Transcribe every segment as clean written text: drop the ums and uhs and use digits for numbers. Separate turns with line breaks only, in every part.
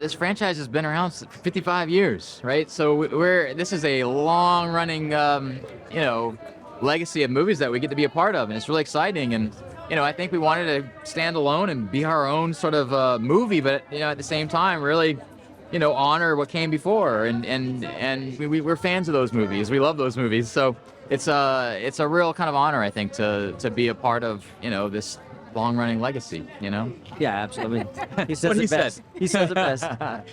This franchise has been around for 55 years, right? So this is a long-running, legacy of movies that we get to be a part of, and it's really exciting. And I think we wanted to stand alone and be our own sort of movie, but at the same time, really, honor what came before. And we're fans of those movies. We love those movies. So it's a real kind of honor, I think, to be a part of this long-running legacy.
Yeah, absolutely. He says
What he
it best.
said.
He says it best.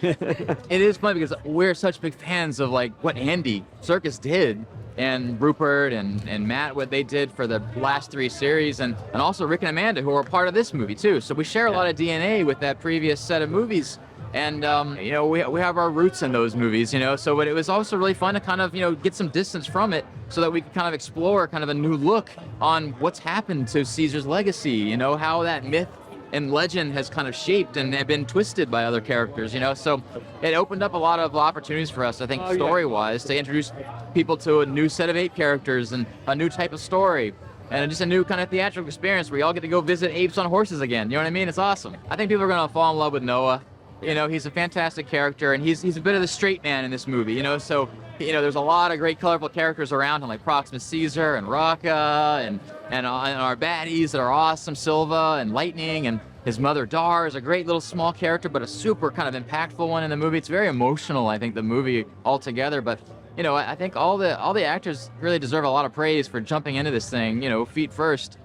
It is funny because we're such big fans of like what Andy Serkis did, and Rupert and Matt, what they did for the last 3 series, and also Rick and Amanda, who are part of this movie too. So we share a lot of DNA with that previous set of movies. And we have our roots in those movies, so but it was also really fun to kind of get some distance from it, so that we could kind of explore kind of a new look on what's happened to Caesar's legacy, how that myth and legend has kind of shaped and have been twisted by other characters, so it opened up a lot of opportunities for us, I think, story-wise, to introduce people to a new set of Ape characters and a new type of story. And just a new kind of theatrical experience where you all get to go visit apes on horses again. You know what I mean? It's awesome. I think people are going to fall in love with Noah. He's a fantastic character, and he's a bit of the straight man in this movie, so there's a lot of great colorful characters around him, like Proxima Caesar and Raka and our baddies that are awesome, Silva and Lightning, and his mother Dar is a great little small character, but a super kind of impactful one in the movie. It's very emotional, I think, the movie altogether, but I think all the actors really deserve a lot of praise for jumping into this thing, feet first.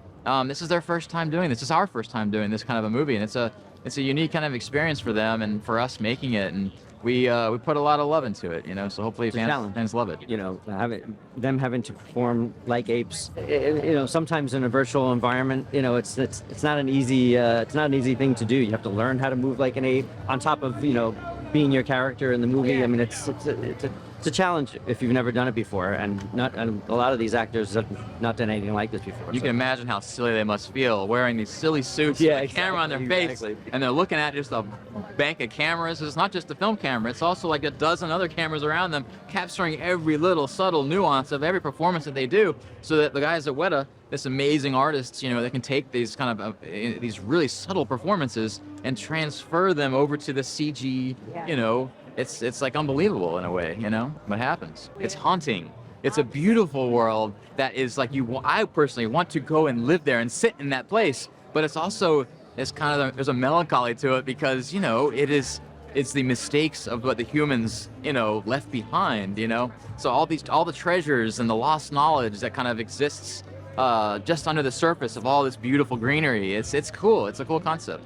This is their first time doing this. This is our first time doing this kind of a movie, and it's a unique kind of experience for them and for us making it, and we put a lot of love into it, so hopefully fans love it.
Them having to perform like apes, sometimes in a virtual environment, it's not an easy thing to do. You have to learn how to move like an ape on top of being your character in the movie. I mean, it's a challenge if you've never done it before, and a lot of these actors have not done anything like this before.
You can imagine how silly they must feel wearing these silly suits with a camera on their face, and they're looking at just a bank of cameras. It's not just the film camera, it's also like a dozen other cameras around them, capturing every little subtle nuance of every performance that they do, so that the guys at Weta, this amazing artists, they can take these kind of these really subtle performances and transfer them over to the CG, It's like unbelievable in a way, what happens. It's haunting. It's a beautiful world that is like I personally want to go and live there and sit in that place. But it's also, there's a melancholy to it because, it's the mistakes of what the humans, left behind, So all the treasures and the lost knowledge that kind of exists just under the surface of all this beautiful greenery. It's cool. It's a cool concept.